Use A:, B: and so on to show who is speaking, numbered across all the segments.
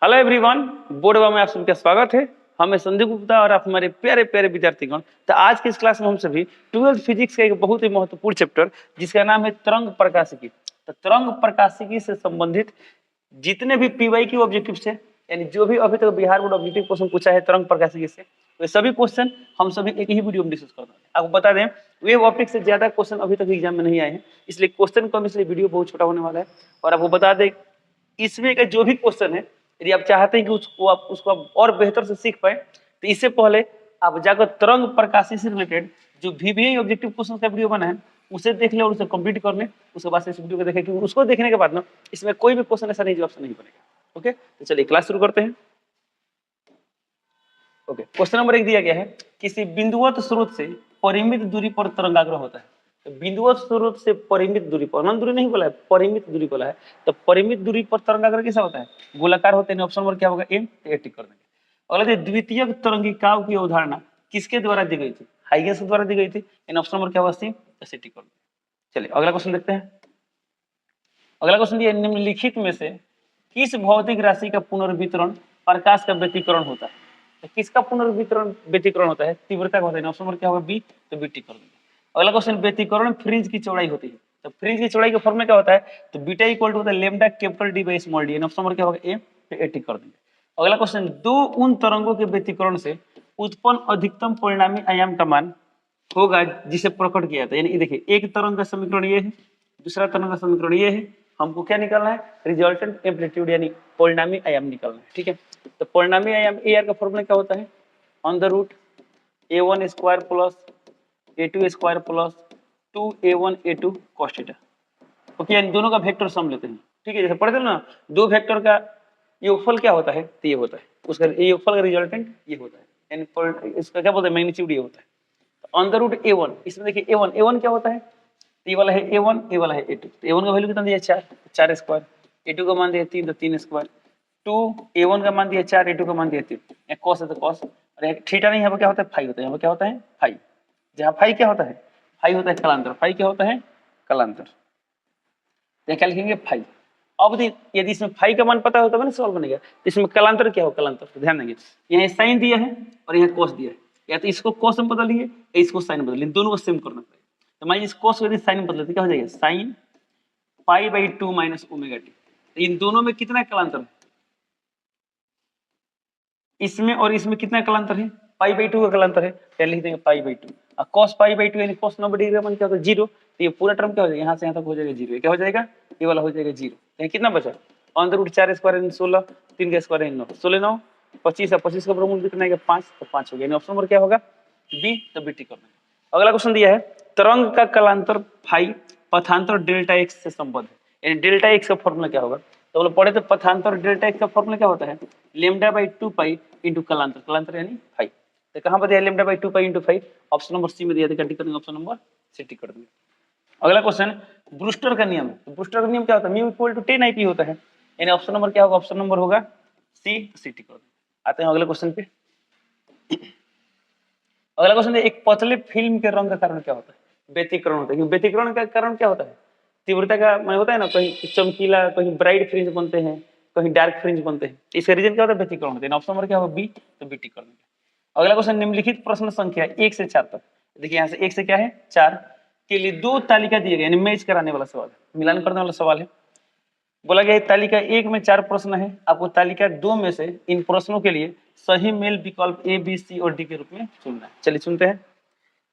A: Hello everyone, board में आप सबका स्वागत है। हमें संदीप गुप्ता और आप हमारे प्यारे प्यारे विद्यार्थीगण। तो आज की इस क्लास में हम सभी 12th फिजिक्स का एक बहुत ही महत्वपूर्ण चैप्टर जिसका नाम है तरंग प्रकाशिकी। तो तरंग प्रकाशिकी से संबंधित जितने भी पीवाईक्यू ऑब्जेक्टिव्स है, यानी जो भी अभी तक बिहार बोर्ड ऑब्जेक्टिव क्वेश्चन पूछा है तरंग प्रकाशिकी से, वे सभी क्वेश्चन हम सभी एक ही वीडियो में डिस्कस करते हैं। आपको बता दें, वेव ऑप्टिक्स से ज्यादा क्वेश्चन अभी तक एग्जाम में नहीं आए हैं, इसलिए क्वेश्चन कम, इसलिए वीडियो बहुत छोटा होने वाला है। और आपको बता दें, इसमें का जो भी क्वेश्चन है, यदि आप चाहते हैं कि उसको आप और बेहतर से सीख पाए, तो इससे पहले आप जाकर तरंग प्रकाशिकी से रिलेटेड जो VBI ऑब्जेक्टिव क्वेश्चन का वीडियो बना है उसे देख ले और उसे कंप्लीट कर ले। उसके बाद से इस वीडियो को देखें, क्योंकि उसको देखने के बाद ना इसमें कोई भी क्वेश्चन ऐसा नहीं जो आपसे नहीं बनेगा। ओके, तो चलिए क्लास शुरू करते हैं। ओके, क्वेश्चन नंबर 1 दिया गया है, किसी बिंदुवत स्रोत से परिमित दूरी पर तरंगाग्र होता है। तो बिंदुवत स्रोत से परिमित दूरी पर, अनंत दूरी नहीं बोला है, परिमित दूरी बोला है। तो परिमित दूरी पर तरंगाग्र कैसा होता है? गोलाकार होते हैं। ऑप्शन नंबर क्या होगा? ए। टिक कर देंगे। अगला, द्वितीयक तरंगिकाओं की अवधारणा किसके द्वारा दी गई थी? हाइगेंस द्वारा दी गई थी। इन ऑप्शन नंबर क्या होगा? सी। टिक कर देंगे। चलिए अगला क्वेश्चन देखते हैं। अगला क्वेश्चन दिया, निम्नलिखित में से किस भौतिक राशि का पुनर्वितरण प्रकाश का व्यतिकरण होता है? तो किसका पुनर्वितरण व्यतिकरण होता है? तीव्रता का होता है। ऑप्शन नंबर क्या होगा? बी। तो बी टिक कर देंगे। अगला क्वेश्चन, व्यतिकरण फ्रिंज की चौड़ाई होती है। तो फ्रिंज की चौड़ाई का फॉर्मूला क्या होता है? तो बीटा इक्वल टू होता है lambda capital D by small D. Option number क्या होगा? ए। तो ए टिक कर देंगे। अगला क्वेश्चन, दो उन तरंगों के व्यतिकरण से उत्पन्न अधिकतम परिणामी आयाम का मान होगा जिसे प्रकट किया था। यानी देखिए, एक तरंग का समीकरण ये है, दूसरा तरंग का समीकरण ये है। हमको क्या निकालना है? रिजल्टेंट एम्पलीट्यूड यानी परिणामी आयाम निकालना है। ठीक है, तो परिणामी आयाम ए आर का फॉर्मूला क्या होता है? Under root a1 square plus a2 square plus 2a1 a2 cos theta. Okay, यानी दोनों का वेक्टर सम लेते हैं। ठीक है, जैसे पढ़ते हैं ना, दो वेक्टर का योगफल क्या होता है? तो ये होता है उसका योगफल का रिजल्टेंट ये होता है, यानी इसका क्या बोलते हैं? मैग्नीट्यूड ये होता है। अंडर रूट a1, इसमें देखिए a1 क्या होता है? ये वाला है a1, ये वाला है a2। तो a1 का वैल्यू कितना दिया? 4, 4 स्क्वायर। a2 का मान दिया 3, तो 3 स्क्वायर। 2 a1 का मान दिया 4, a2 का मान दिया 3। एक cos है तो cos, और थीटा नहीं, यहाँ पर क्या होता है? फाई होता है। यहाँ पर क्या होता है? फाई। जहाँ फाई क्या होता है? फाई होता है कलांतर। फाई क्या होता है? कलांतर। तो क्या लिखेंगे? फाई। अब यदि इसमें फाई का मान पता हो तो सवाल बनेगा, तो इसमें कलांतर क्या हो? कलांतर। तो ध्यान देंगे, यहाँ साइन दिया है और यहाँ cos दिया है। या तो इसको cos में बदलिए या इसको साइन में बदलिए, दोनों को सेम करना पड़ेगा। तो मान लीजिए इस cos को यदि साइन में बदलते क्या हो जाएगा? Sine pi by 2 minus omega T. तो इन दोनों में कितना कलांतर है? इसमें और इसमें कितना कलांतर है? पाई बाई 2 का कलांतर है। क्या लिख देंगे? Pi by 2। और cos पाई बाई 2 यानी cos 90 डिग्री का मान क्या होता है? 0। तो ये पूरा टर्म क्या हो जाएगा? यहाँ से यहाँ तक हो जाएगा 0। क्या हो जाएगा? ये वाला हो जाएगा 0। तो कितना बचा? अंदर रूट 4 स्क्वायर यानी 16, 3 का स्क्वायर यानी 9, 16 9 25 है। 25 का वर्गमूल कितना है? 5। तो 5 हो गया। ऑप्शन नंबर क्या होगा? बी। तो बी टिक करना है। अगला क्वेश्चन दिया है, तरंग का कलांतर फाई पथांतर डेल्टा एक्स से संबद्ध है। यानी डेल्टा एक्स का फॉर्मूला क्या होगा? तो बोलो पढ़े, तो पथांतर डेल्टा एक्स का फॉर्मूला क्या होता है? लैम्डा बाई 2 पाई इंटू कलांतर। कलांतर यानी फाई। तो कहां पर दिया? Lambda by 2 pi into phi. Option number C में दिया था। टिक करेंगे ऑप्शन नंबर सी, टिक कर देंगे। अगला क्वेश्चन, ब्रूस्टर का नियम। तो ब्रूस्टर का नियम क्या होता है? म्यू इक्वल टू 10 IP होता है। यानी ऑप्शन नंबर क्या होगा? ऑप्शन नंबर होगा सी। सी टिक कर देंगे। आते हैं अगले क्वेश्चन पे। अगला क्वेश्चन, एक पतले फिल्म के रंग का कारण क्या होता है? व्यतिकरण होता है। क्योंकि व्यतिकरण का कारण क्या होता है? तीव्रता का मान होता है ना, कहीं चमकीला, कहीं ब्राइट फ्रिंज बनते हैं, कहीं डार्क फ्रिंज बनते हैं। इसका रीजन क्या होता है? व्यतिकरण होता है। ऑप्शन नंबर क्या होगा? बी। तो बी टिक कर देंगे। अगला क्वेश्चन, निम्नलिखित प्रश्न संख्या 1 से 4 तक, देखिए यहाँ से 1 से क्या है? 4 के लिए दो तालिका दिए गए, यानी मैच कराने वाला सवाल है, मिलान करने वाला सवाल है। बोला गया तालिका 1 में 4 प्रश्न है, आपको तालिका 2 में से इन प्रश्नों के लिए सही मेल विकल्प ए, बी, सी और डी के रूप में चुनना है। चलिए चुनते हैं।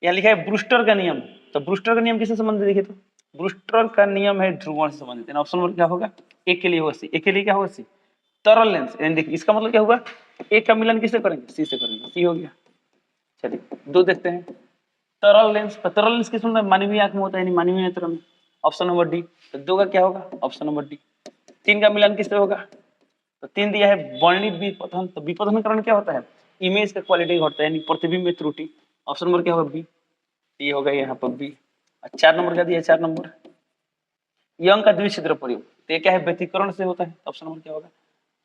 A: यहाँ लिखा है ब्रूस्टर का नियम। तो ब्रूस्टर का नियम किससे संबंधित? देखिए, तो ब्रूस्टर का नियम है ध्रुवण से संबंधित। ऑप्शन नंबर क्या होगा? एक के लिए होगा सी। एक के लिए क्या होगा? सी। तरल लेंस, यानी देखिए इसका मतलब क्या होगा? एक का मिलन किससे करेंगे? सी से करेंगे। सी हो गया। चलिए 2 देखते हैं। तरल लेंस, तरल लेंस किस में? मानवीय आंख में होता है, यानी मानवीय नेत्र में। Option number D. तो 2 का क्या होगा? Option number D. 3 का मिलन किससे होगा? तो 3 दिया है वर्णित विपथन। तो विपथन कारण क्या होता है? इमेज का क्वालिटी घटता है, यानी प्रतिबिंब में त्रुटि। ऑप्शन नंबर क्या होगा? बी। ये होगा यहाँ पर बी। 4 नंबर क्या दिया? 4 नंबर यंग का द्विछिद्र प्रयोग। तो ये क्या है? व्यतिकरण से होता है। ऑप्शन नंबर क्या होगा?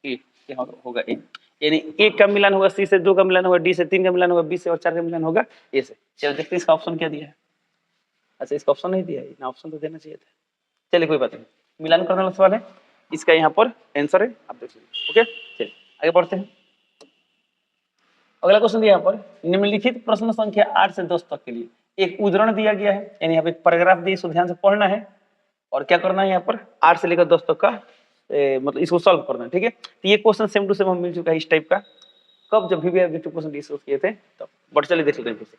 A: ए। क्या होगा? ए। यानी 1 का मिलन होगा सी से, 2 का मिलन होगा डी से, 3 का मिलन होगा बी से और 4 का मिलन होगा ए से। चलो देखते हैं इसका ऑप्शन क्या दिया है। अच्छा, इसका ऑप्शन नहीं दिया है ना, ऑप्शन तो देना चाहिए था। चलिए कोई बात नहीं, मिलान करने वाला सवाल है, इसका यहाँ पर आंसर है, आप देख लीजिए। ओके, चलिए आगे बढ़ते हैं। अगला क्वेश्चन दिया यहाँ पर, निम्नलिखित प्रश्न संख्या 8 से 10 तक के लिए एक उदाहरण दिया गया है, यानी यहाँ पे पैराग्राफ दिए, इसको ध्यान से पढ़ना है और क्या करना है यहाँ पर 8 से लेकर 10 तक का मतलब इसको सॉल्व करना है, ठीक है। तो ये क्वेश्चन सेम टू सेम हम मिल चुका है इस टाइप का, कब जब भी ऑब्जेक्टिव क्वेश्चन डिस्कस किए थे तब। बट चलिए देख लेते हैं फिर से।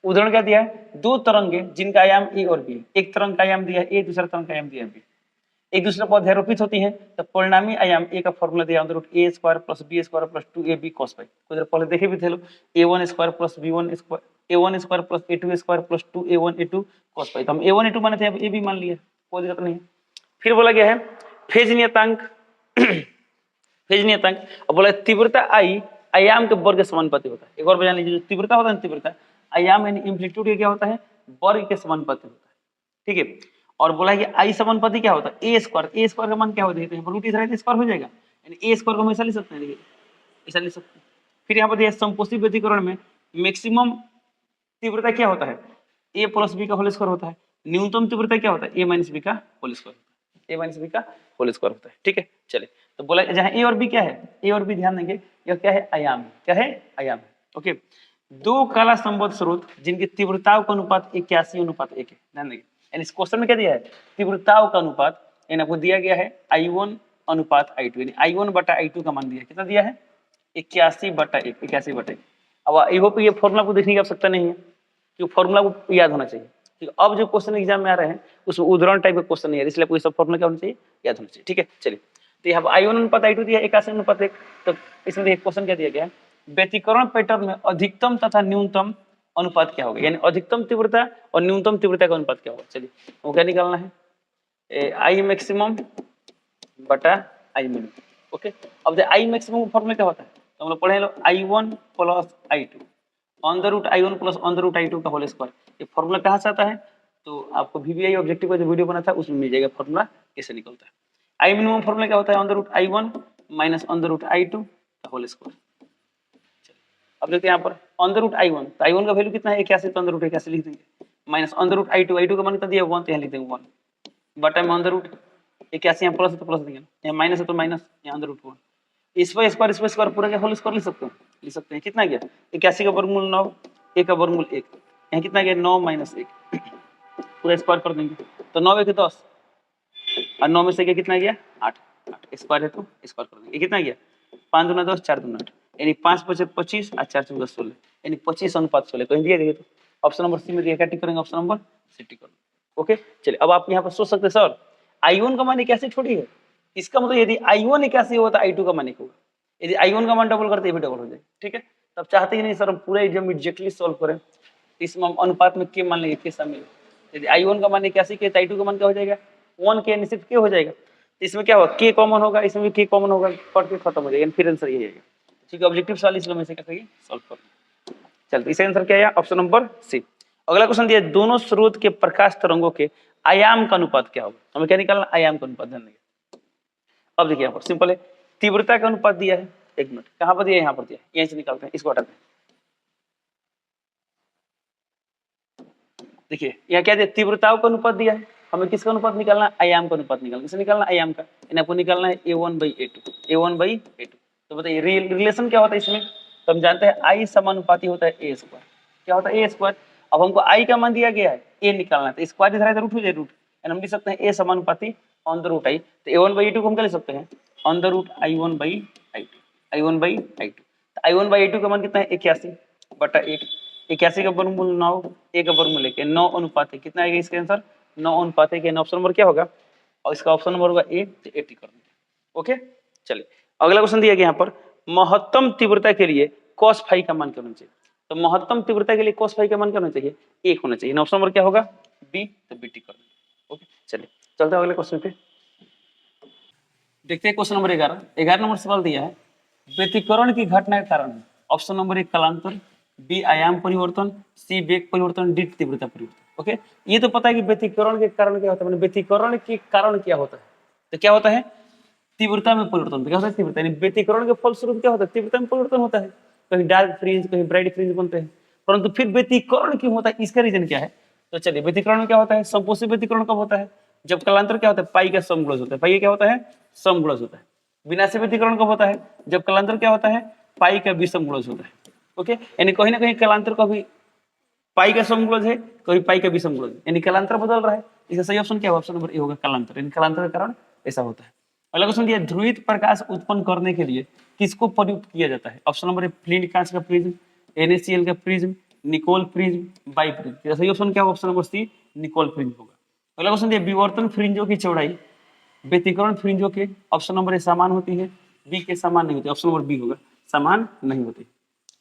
A: उदाहरण क्या दिया है, दो तरंगे जिनका आयाम ए और बी, एक तरंग का आयाम दिया है ए, दूसरा तरंग का आयाम दिया है बी, एक दूसरे पर अध्यारोपित होती हैं, तो परिणामी आयाम ए का फॉर्मूला दिया under root A square plus B square plus 2ab cos pi. कुछ देर पहले देखे भी थे लोग, a1 square plus b1 square, a1 square plus a2 square plus 2a1 a2 cos pi. तो हम a1 a2 माने थे, अब a भी मान लिया, कोई दिक्कत नहीं है। फिर बोला गया है फेज नियतांक फेज नियतांक, और बोला तीव्रता आई आयाम के वर्ग के समानुपाती होता है। एक और बजान लीजिए, जो तीव्रता होता है, तीव्रता आयाम यानी एम्पलीट्यूड क्या होता है, वर्ग के समानुपाती होता है, ठीक है। और बोला है कि आई समानुपाती क्या होता है, ए स्क्वायर का मान क्या होता है, तो रूट इधर स्क्वायर हो जाएगा, यानी ए स्क्वायर को हमेशा ले सकते हैं, देखिए ऐसा ले सकते हैं। फिर यहाँ पर देखिए समपोषी व्यतिकरण में मैक्सिमम तीव्रता क्या होता है, ए प्लस बी का होल स्क्वायर होता है, न्यूनतम तीव्रता क्या होता है, ए माइनस बी का होल स्क्वायर होता है, ए माइनस बी का होल स्क्वायर होता है, ठीक है। चले तो बोला जहाँ ए और बी क्या है, ए और बी ध्यान देंगे, यह क्या है, आयाम, क्या है, आयाम है, ओके। दो काला संबद्ध स्रोत जिनकी तीव्रताओं का अनुपात 81:1 है, ध्यान देंगे। यानी इस क्वेश्चन में क्या दिया है, तीव्रताओं का अनुपात, यानी आपको दिया गया है I1 अनुपात I2, यानी I1 बटा I2 का मान दिया, कितना दिया है, 81/1, 81/1। अब आई होप ये फॉर्मूला को देखने की आवश्यकता नहीं है, क्योंकि फॉर्मूला को याद होना चाहिए, ठीक है। अब जो क्वेश्चन एग्जाम में आ रहे हैं उसमें उदाहरण टाइप का क्वेश्चन नहीं है, इसलिए आपको ये सब फॉर्मूला क्या होना चाहिए, याद होना चाहिए, ठीक है। चलिए तो यहाँ I1 अनुपात I2 दिया 81:1, तो इसमें देखिए क्वेश्चन क्या दिया गया है, व्यतिकरण पैटर्न में अधिकतम तथा न्यूनतम अनुपात क्या होगा, यानी अधिकतम तीव्रता और न्यूनतम तीव्रता का अनुपात क्या होगा। चलिए वो क्या निकालना है, आई मैक्सिमम बटा आई मिनिमम, ओके। अब आई मैक्सिमम फॉर्मूला क्या होता है, तो हम लोग पढ़े लो I1 plus I2 under root I1 plus under root I2 का होल स्क्वायर। ये फॉर्मूला कहाँ से आता है, तो आपको VBI ऑब्जेक्टिव का जो वीडियो बना था उसमें मिल जाएगा फॉर्मूला कैसे निकलता है। आई मिनिमम फॉर्मूला क्या होता है, under root I1 minus under root I2 का होल स्क्वायर। अब देखते हैं यहाँ पर अंडर रूट I1, तो I1 का वैल्यू कितना है 81, तो अंडर रूट 81 लिख देंगे, माइनस अंडर रूट I2 का मान कितना दिया 1, तो यहाँ लिख देंगे 1 बटा में अंडर रूट 81, यहाँ प्लस है तो प्लस देंगे, यहाँ माइनस है तो माइनस, यहाँ अंडर रूट 1, इस पर स्क्वायर पूरा क्या होल स्क्वायर लिख सकते हैं, कितना गया 81 का वर्गमूल 9, 1 का वर्गमूल 1, यहाँ कितना गया 9 माइनस 1, पूरा स्क्वायर कर देंगे, तो 9 1 10 और 9 में से कितना गया 8 स्क्वायर है तो स्क्वायर कर देंगे, कितना गया 5 दूना 10 4 दूना 8, यानी 5 5 25 और 4 14 16, यानी 25:16 कहीं दिया देखिए, तो ऑप्शन नंबर सी में दिया, क्या टिक करेंगे, ऑप्शन नंबर सी टिक करेंगे, ओके। चलिए अब आप यहाँ पर सोच सकते हैं सर I1 का मान 81 छोटी है, इसका मतलब यदि I1 81 होता है I2 का मान 1 होगा, यदि I1 का मान डबल करते ये भी डबल हो जाए, ठीक है। तब चाहते ही नहीं सर हम पूरा एग्जाम एग्जैक्टली सॉल्व करें, इसमें हम अनुपात में के मान लेंगे, के शामिल, यदि I1 का मान 81 के, I2 का मान क्या हो जाएगा 1 के, सिर्फ के हो जाएगा, इसमें क्या होगा के कॉमन होगा, इसमें भी के कॉमन होगा, पढ़ के खत्म हो जाएगा, फिर आंसर यही आएगा, ठीक है। ऑब्जेक्टिव सवाल इसलिए मैं से क्या करिए सॉल्व कर, चलते इसका आंसर क्या है, ऑप्शन नंबर सी। अगला क्वेश्चन दिया, दोनों स्रोत के प्रकाश तरंगों के आयाम का अनुपात क्या होगा, हमें क्या निकालना, आयाम का अनुपात, ध्यान देंगे। अब देखिए यहाँ पर सिंपल है, तीव्रता का अनुपात दिया है, एक मिनट कहाँ पर दिया है, यहाँ पर दिया है, यहीं से निकालते हैं, इसको हटाते हैं। देखिए यहाँ क्या दिया, तीव्रताओं का अनुपात दिया है, हमें किसका अनुपात निकालना है, आयाम का अनुपात निकालना, किसे निकालना, आयाम का, यानी आपको निकालना है A1/A2, तो बताइए रिलेशन क्या होता है इसमें, तो हम जानते हैं I समानुपाती होता है A स्क्वायर, क्या होता है A स्क्वायर। अब हमको I का मान दिया गया है, A निकालना है, तो स्क्वायर इधर है रूट हो जाए रूट, यानी हम लिख सकते हैं A समानुपाती अंडर रूट I, तो A1/A2 को हम क्या लिख सकते हैं अंडर रूट I1/I2, तो I1/A2 का मान कितना है 81/1, 81 का वर्गमूल 9, 1 का वर्गमूल 1, 9 अनुपात है, कितना आएगा इसका आंसर 9 अनुपात है, ऑप्शन नंबर क्या होगा, और इसका ऑप्शन नंबर होगा ए, तो 80 कर देंगे, ओके। चलिए अगला क्वेश्चन दिया गया यहाँ पर, महत्तम तीव्रता के लिए cos फाई का मान क्या होना चाहिए, तो महत्तम तीव्रता के लिए cos फाई का मान क्या होना चाहिए 1 होना चाहिए, ऑप्शन नंबर क्या होगा बी, तो बी टिक कर देंगे, ओके। चलिए चलते हैं अगले क्वेश्चन पे, देखते हैं क्वेश्चन नंबर 11 नंबर सवाल दिया है, व्यतिकरण की घटना के कारण है, ऑप्शन नंबर 1 कालांतर, बी आयाम परिवर्तन, सी वेग परिवर्तन, डी तीव्रता परिवर्तन, ओके। ये तो पता है कि व्यतिकरण के कारण क्या होता है, व्यतिकरण के कारण क्या होता है, तो क्या होता है तीव्रता में परिवर्तन, क्या होता है तीव्रता, यानी व्यतिकरण के फलस्वरूप क्या होता है तीव्रता में परिवर्तन होता है, कहीं डार्क फ्रिंज कहीं ब्राइट फ्रिंज बनते हैं, परंतु फिर व्यतिकरण क्यों होता है, इसका रीजन क्या है, तो चलिए व्यतिकरण में क्या होता है, समपोषी व्यतिकरण कब होता है, जब कालांतर क्या होता है पाई का समगुणज होता है, पाई क्या होता है समगुणज होता है, विनाशी व्यतिकरण कब होता है? जब कलांतर क्या होता है? पाई का विषमगुणज होता है। ओके, यानी कहीं ना कहीं कलांतर का भी पाई का समगुणज है, कभी पाई का विषमगुणज, यानी कलांतर बदल रहा है। इसका सही ऑप्शन क्या होगा? ऑप्शन नंबर ए होगा कलांतर, यानी कलांतर के कारण ऐसा होता है। अगला क्वेश्चन दिया, ध्रुवित प्रकाश उत्पन्न करने के लिए किसको प्रयुक्त किया जाता है? ऑप्शन नंबर ए फ्लिंट कांच का प्रिज्म, NaCl का prism, Nicol prism, biprism. सही ऑप्शन क्या होगा? Option number C Nicol prism होगा। अगला क्वेश्चन दिया, विवर्तन फ्रिंजों की चौड़ाई व्यतिकरण फ्रिंजों के ऑप्शन नंबर ए समान होती है, बी के समान नहीं होती, ऑप्शन नंबर बी होगा समान नहीं होती।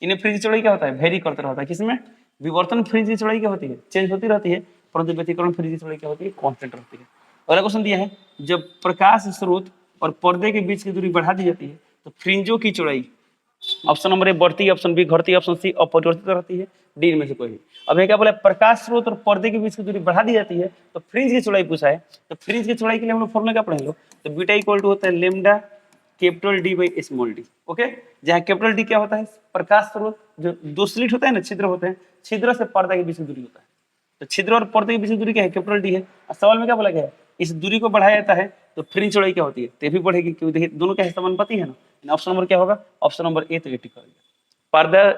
A: इन्हें फ्रिंज चौड़ाई क्या होता है? वेरी करता रहता है। किसमें? विवर्तन फ्रिंज की चौड़ाई क्या होती है? चेंज होती रहती है, परंतु व्यतिकरण फ्रिंज की चौड़ाई क्या होती है? कांस्टेंट रहती है। अगला क्वेश्चन दिया है, जब प्रकाश स्रोत और पर्दे के बीच की दूरी बढ़ा दी जाती है तो फ्रिंजों की चौड़ाई ऑप्शन नंबर ए बढ़ती है, ऑप्शन बी घटती है, ऑप्शन सी अपरिवर्तित रहती है, डी इनमें से कोई नहीं। अब ये क्या बोला? प्रकाश स्रोत और पर्दे के बीच की दूरी बढ़ा दी जाती है तो फ्रिंज की चौड़ाई पूछा है, तो फ्रिंज की चौड़ाई के लिए हम लोग फॉर्मूला क्या पढ़े लो? तो बीटा इक्वल टू होता है lambda capital D by small D. Okay, जहाँ कैपिटल डी क्या होता है? प्रकाश स्रोत, जो दो स्लिट होता है ना, छिद्र होते हैं, छिद्र से पर्दा के बीच की दूरी होता है, तो छिद्र और पर्दे के बीच की दूरी क्या है? कैपिटल डी है। और सवाल में क्या बोला गया है? इस दूरी को बढ़ाया जाता है तो फ्रिंज चौड़ाई क्या होती है? तो ये भी बढ़ेगी, क्योंकि देखिए दोनों क्या है? समानुपाती है ना। ऑप्शन नंबर क्या होगा? ऑप्शन नंबर ए तो 80 करेगा। पर्दा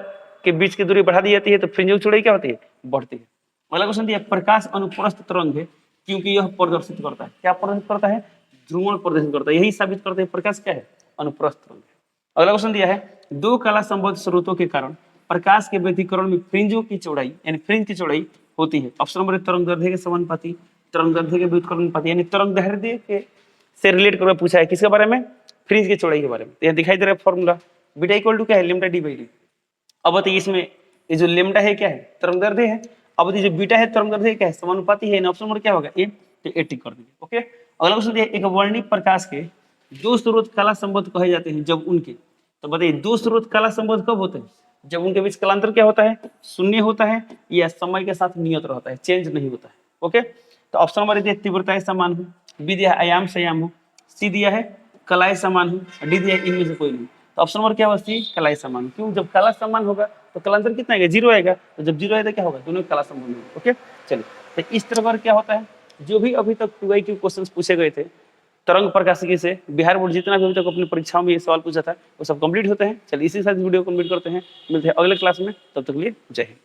A: के बीच की दूरी बढ़ा दी जाती है तो फ्रिंज की चौड़ाई क्या होती है? बढ़ती है। अगला क्वेश्चन दिया, प्रकाश अनुप्रस्थ तरंग है क्योंकि यह प्रदर्शित करता है, क्या प्रदर्शित करता है? ध्रुवण प्रदर्शित करता है, यही साबित करता है प्रकाश क्या है? अनुप्रस्थ तरंग है। अगला क्वेश्चन दिया है, दो कला संबद्ध स्रोतों के कारण प्रकाश के व्यतिकरण में फ्रिंजों की चौड़ाई यानी फ्रिंज की चौड़ाई होती है। ऑप्शन नंबर तरंग दैर्ध्य के समानुपाती, तरंग दैर्ध्य के व्युत्क्रमण अनुपाती, यानी तरंग दैर्ध्य के से रिलेट करके पूछा है। किसके बारे में? फ्रिंज की चौड़ाई के बारे में। तो यह दिखाई दे रहा है फॉर्मूला, बीटा इक्वल टू क्या है? Lambda D by D. अब बताइए इसमें ये जो लेमडा है क्या है? तरंग दैर्ध्य है। अब बताइए जो बीटा है तरंग दैर्ध्य क्या है? समानुपाती है। ऑप्शन नंबर क्या होगा? ए, तो 80 कर देंगे। ओके, अगला क्वेश्चन दिया, एक वर्णित प्रकाश के दो स्रोत कला संबद्ध कहे जाते हैं जब उनके, तो बताइए दो स्रोत कला संबद्ध कब होते हैं? जब उनके बीच कलांतर क्या होता है? शून्य होता है या समय के साथ नियत रहता है, चेंज नहीं होता है। ओके, तो ऑप्शन नंबर दिया तीव्रताएं समान हो, बी दिया आयाम संयाम हो, सी दिया है कलाएं समान हो, डी दिया है इनमें से कोई नहीं। तो ऑप्शन नंबर क्या होगा? सी कलाएं समान। क्यों? जब कला समान होगा तो कलांतर कितना आएगा? 0 आएगा। तो जब 0 आएगा क्या होगा? दोनों कला समान होगा। ओके, चलिए, तो इस तरह पर क्या होता है, जो भी अभी तक QIQ क्वेश्चन पूछे गए थे तरंग प्रकाशिकी से, बिहार बोर्ड जितना भी अभी तक अपनी परीक्षाओं में ये सवाल पूछा था वो सब कंप्लीट होते हैं। चलिए इसी के साथ वीडियो कंप्लीट करते हैं, मिलते हैं अगले क्लास में, तब तक के लिए जय हिंद।